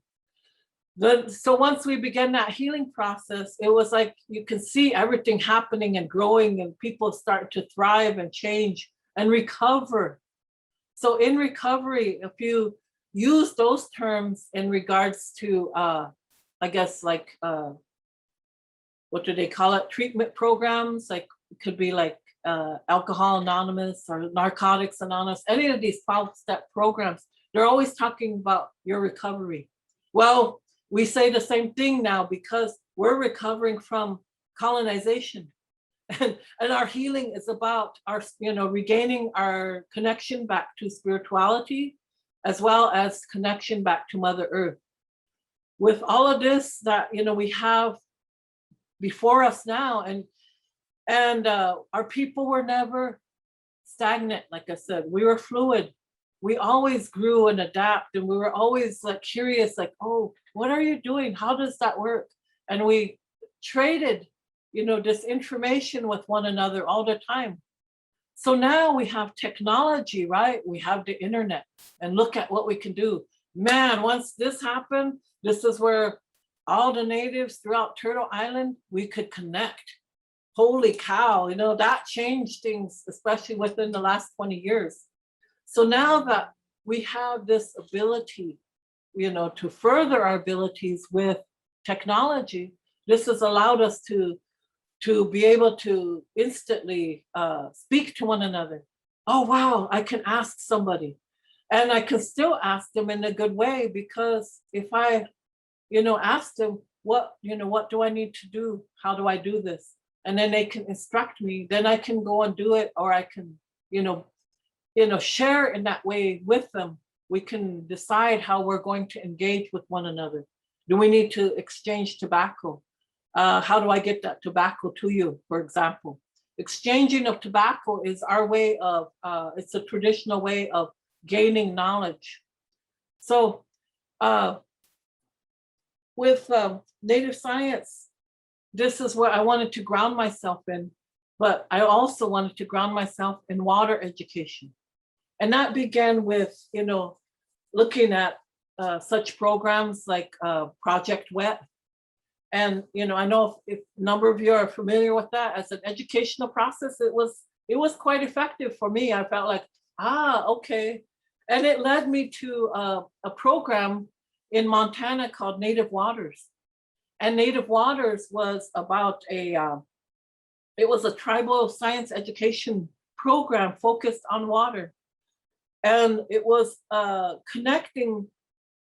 Speaker 2: So once we began that healing process, it was like you can see everything happening and growing, and people start to thrive and change and recover. So in recovery, if you use those terms in regards to, I guess, like, what do they call it? Treatment programs, like it could be like Alcohol Anonymous or Narcotics Anonymous, any of these 12-step programs, they're always talking about your recovery. Well, we say the same thing now because we're recovering from colonization. And our healing is about our, regaining our connection back to spirituality, as well as connection back to Mother Earth. with all of this that, you know, we have before us now, and our people were never stagnant. Like I said, we were fluid. We always grew and adapt, and we were always like curious, like, oh, what are you doing? How does that work? And we traded, you know, this information with one another all the time. So now we have technology, right? We have the internet, and look at what we can do. Man, once this happened, this is where all the natives throughout Turtle Island, we could connect. Holy cow, you know, that changed things, especially within the last 20 years. So now that we have this ability, you know, to further our abilities with technology, this has allowed us to be able to instantly speak to one another. Oh, wow, I can ask somebody. And I can still ask them in a good way, because if I, you know, ask them, what do I need to do? How do I do this? And then they can instruct me, then I can go and do it, or I can, you know, share in that way with them. We can decide how we're going to engage with one another. Do we need to exchange tobacco? How do I get that tobacco to you, for example? Exchanging of tobacco is our way of, it's a traditional way of gaining knowledge. So with Native science, this is what I wanted to ground myself in, but I also wanted to ground myself in water education. And that began with, you know, looking at such programs like Project Wet. And, you know, I know if a number of you are familiar with that as an educational process, it was quite effective for me. I felt like, okay. And it led me to a program in Montana called Native Waters. And Native Waters was about it was a tribal science education program focused on water. And it was connecting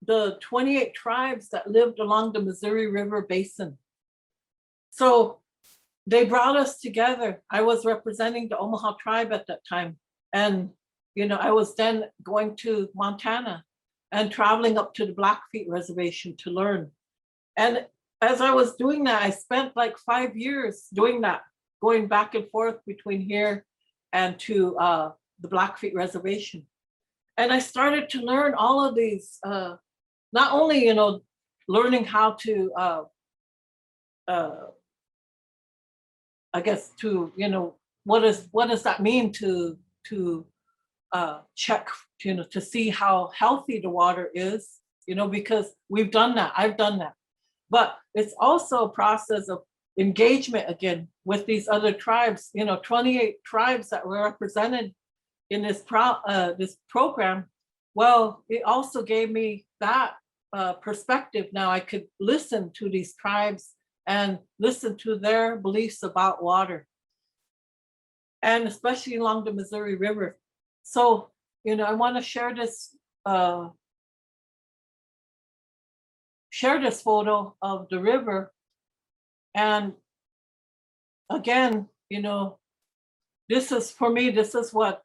Speaker 2: the 28 tribes that lived along the Missouri River Basin. So they brought us together. I was representing the Omaha tribe at that time. And, you know, I was then going to Montana and traveling up to the Blackfeet Reservation to learn. And as I was doing that, I spent like 5 years doing that, going back and forth between here and to the Blackfeet Reservation. And I started to learn all of these, not only, you know, learning how to, I guess, to, you know, what does that mean to check, you know, to see how healthy the water is, you know, because we've done that, I've done that. But it's also a process of engagement again with these other tribes, you know, 28 tribes that were represented in this program. Well, it also gave me that perspective. Now I could listen to these tribes and listen to their beliefs about water, and especially along the Missouri River. So, you know, I want to share this photo of the river. And again, you know, this is, for me, this is what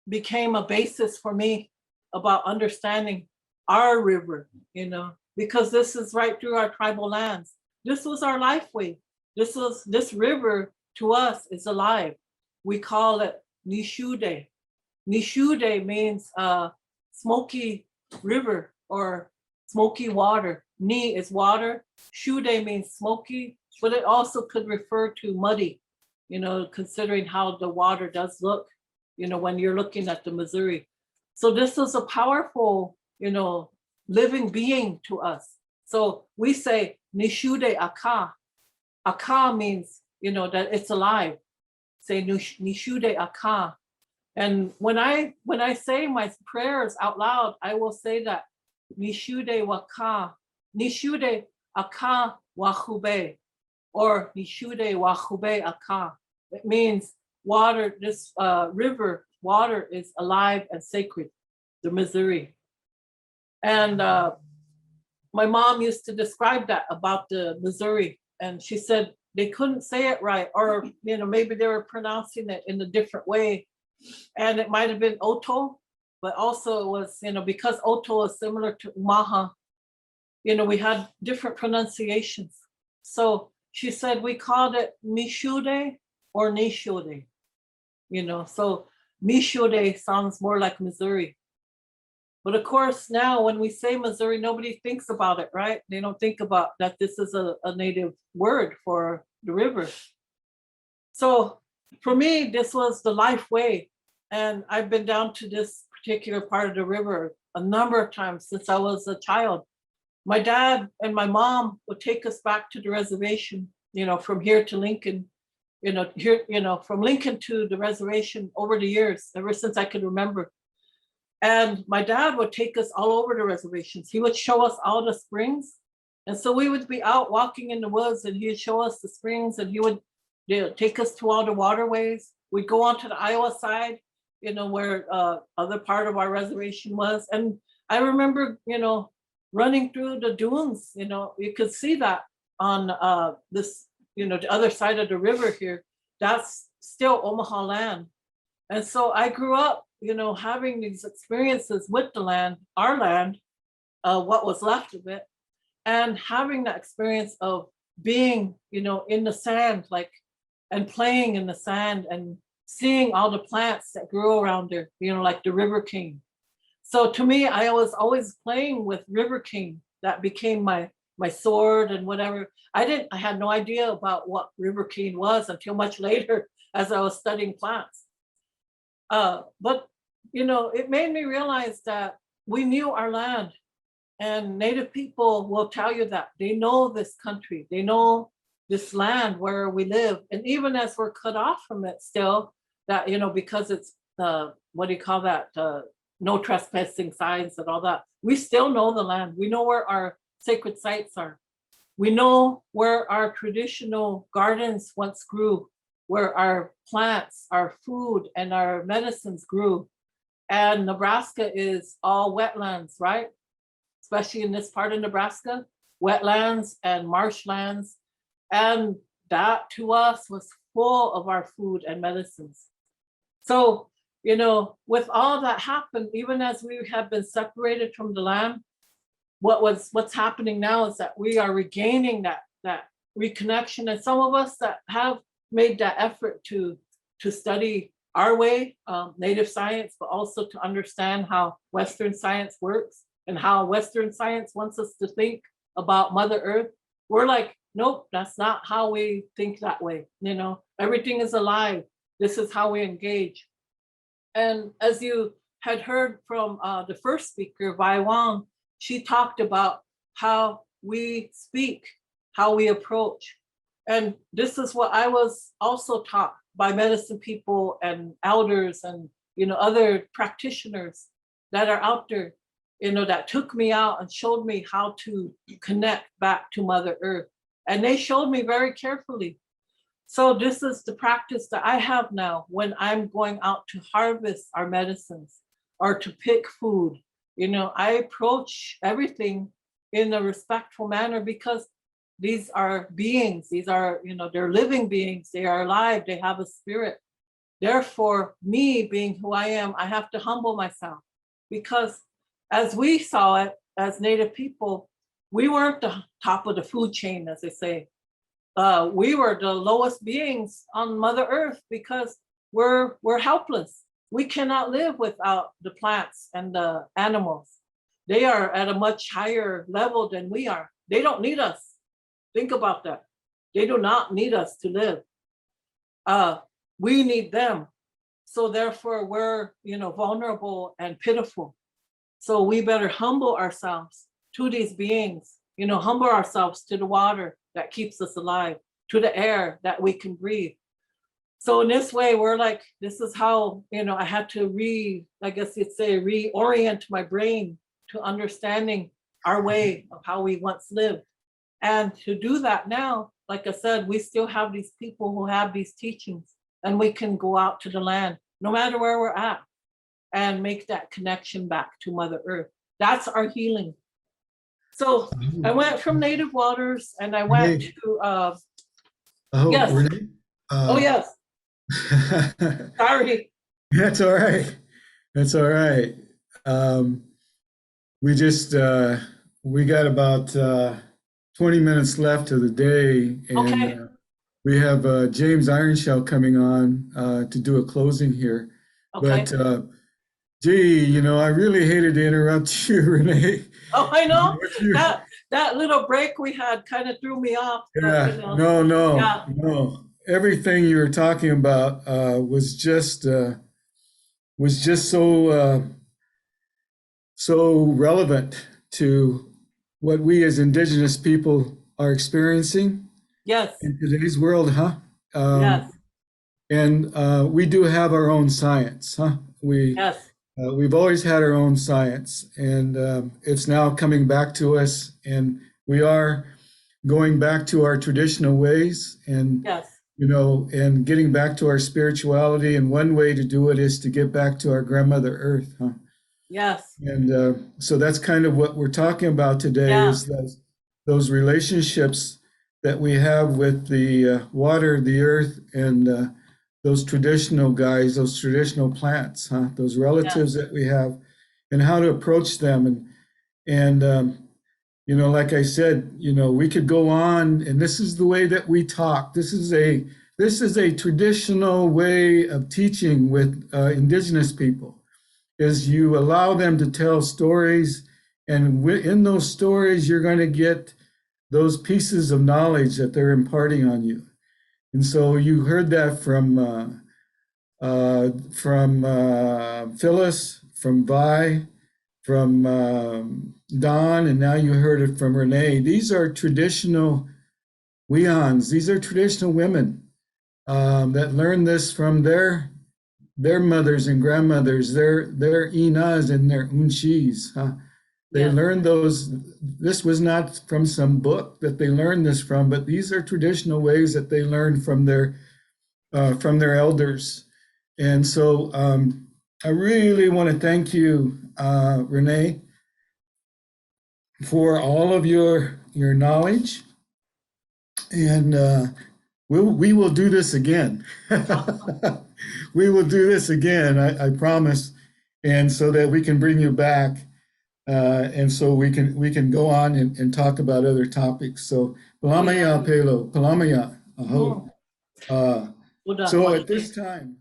Speaker 2: became a basis for me about understanding our river, you know, because this is right through our tribal lands. This was our lifeway. This river to us is alive. We call it Nishude. Nishude means smoky river or smoky water. Ni is water. Shude means smoky, but it also could refer to muddy, you know, considering how the water does look, you know, when you're looking at the Missouri. So this is a powerful, you know, living being to us. So we say Nishude Aka. Aka means, you know, that it's alive. Say Nishude Aka. And when I say my prayers out loud, I will say that Nishude Waka, Nishude Aka Wahube, or Nishude Wahube Aka. It means water, this river, water is alive and sacred, the Missouri. And my mom used to describe that about the Missouri. And she said they couldn't say it right, or, you know, maybe they were pronouncing it in a different way. And it might have been Oto, but also it was, because Oto is similar to Umaha, we had different pronunciations. So she said we called it Mishude or Nishude, so Mishude sounds more like Missouri. But of course, now when we say Missouri, nobody thinks about it, right? They don't think about that this is a native word for the river. So for me, this was the life way. And I've been down to this particular part of the river a number of times since I was a child. My dad and my mom would take us back to the reservation, from here to Lincoln, from Lincoln to the reservation over the years, ever since I could remember. And my dad would take us all over the reservations. He would show us all the springs. And so we would be out walking in the woods and he'd show us the springs and he would take us to all the waterways. We'd go on to the Iowa side, where other part of our reservation was. And I remember, running through the dunes, you could see that on this, the other side of the river here. That's still Omaha land. And so I grew up, having these experiences with the land, our land, what was left of it, and having that experience of being, in the sand, and playing in the sand and seeing all the plants that grew around there, like the river king. So to me, I was always playing with river king. That became my sword and whatever. I had no idea about what river king was until much later as I was studying plants. But it made me realize that we knew our land, and Native people will tell you that they know this country, they know this land where we live. And even as we're cut off from it still, that, because it's what do you call that? No trespassing signs and all that. We still know the land. We know where our sacred sites are. We know where our traditional gardens once grew, where our plants, our food, and our medicines grew. And Nebraska is all wetlands, right? Especially in this part of Nebraska, wetlands and marshlands. And that to us was full of our food and medicines. So, with all that happened, even as we have been separated from the land, what's happening now is that we are regaining that reconnection. And some of us that have made that effort to study our way, Native science, but also to understand how Western science works and how Western science wants us to think about Mother Earth. We're like, nope, that's not how we think that way. Everything is alive. This is how we engage. And as you had heard from the first speaker, Vai Wang, she talked about how we speak, how we approach. And this is what I was also taught by medicine people and elders and, other practitioners that are out there, that took me out and showed me how to connect back to Mother Earth. And they showed me very carefully. So this is the practice that I have now when I'm going out to harvest our medicines or to pick food. I approach everything in a respectful manner because these are beings, these are, they're living beings, they are alive, they have a spirit. Therefore, me being who I am, I have to humble myself because as we saw it as Native people, we weren't the top of the food chain, as they say. We were the lowest beings on Mother Earth because we're helpless. We cannot live without the plants and the animals. They are at a much higher level than we are. They don't need us. Think about that. They do not need us to live. We need them. So therefore we're, vulnerable and pitiful. So we better humble ourselves to these beings, humble ourselves to the water that keeps us alive, to the air that we can breathe. So in this way, we're like, this is how, I had to reorient my brain to understanding our way of how we once lived. And to do that now, like I said, we still have these people who have these teachings and we can go out to the land, no matter where we're at, and make that connection back to Mother Earth. That's our healing. So I went from native waters and I went to, yes.
Speaker 1: Renee?
Speaker 2: Oh, yes. Sorry.
Speaker 1: That's all right. That's all right. Um, we just we got about 20 minutes left of the day, and
Speaker 2: Okay.
Speaker 1: we have James Ironshell coming on to do a closing here.
Speaker 2: Okay.
Speaker 1: But gee, you know, I really hated to interrupt you, Renee.
Speaker 2: Oh, I know.
Speaker 1: What you-
Speaker 2: That little break we had kind of threw me off. But, you
Speaker 1: yeah,
Speaker 2: know,
Speaker 1: no,
Speaker 2: yeah.
Speaker 1: no. Everything you were talking about was just so relevant to what we as Indigenous people are experiencing
Speaker 2: Yes.
Speaker 1: in today's world, huh?
Speaker 2: Yes.
Speaker 1: And we do have our own science, huh?
Speaker 2: Yes.
Speaker 1: We've always had our own science, and it's now coming back to us, and we are going back to our traditional ways, and
Speaker 2: Yes.
Speaker 1: you know, and getting back to our spirituality. And one way to do it is to get back to our grandmother Earth, huh?
Speaker 2: Yes.
Speaker 1: And so that's kind of what we're talking about today,
Speaker 2: Yeah.
Speaker 1: is those relationships that we have with the water, the earth, and those traditional guys, those traditional plants, huh? Those relatives that we have, and how to approach them. And you know, like I said, you know, we could go on, and this is the way that we talk. This is a traditional way of teaching with Indigenous people. Is you allow them to tell stories, and in those stories, you're going to get those pieces of knowledge that they're imparting on you. And so you heard that from Phyllis, from Vi, from Don, and now you heard it from Renee. These are traditional weons. These are traditional women that learned this from their mothers and grandmothers, their inas and their unchis. Huh? They
Speaker 2: Yes.
Speaker 1: learned those. This was not from some book that they learned this from, but these are traditional ways that they learned from their elders. And so I really want to thank you, Renee, for all of your knowledge, and we will do this again. We will do this again, I promise, and so that we can bring you back, and so we can go on and talk about other topics. So palamaya pelo, palamaya, aho.
Speaker 2: Uda,
Speaker 1: So
Speaker 2: why
Speaker 1: at this
Speaker 2: they-
Speaker 1: time,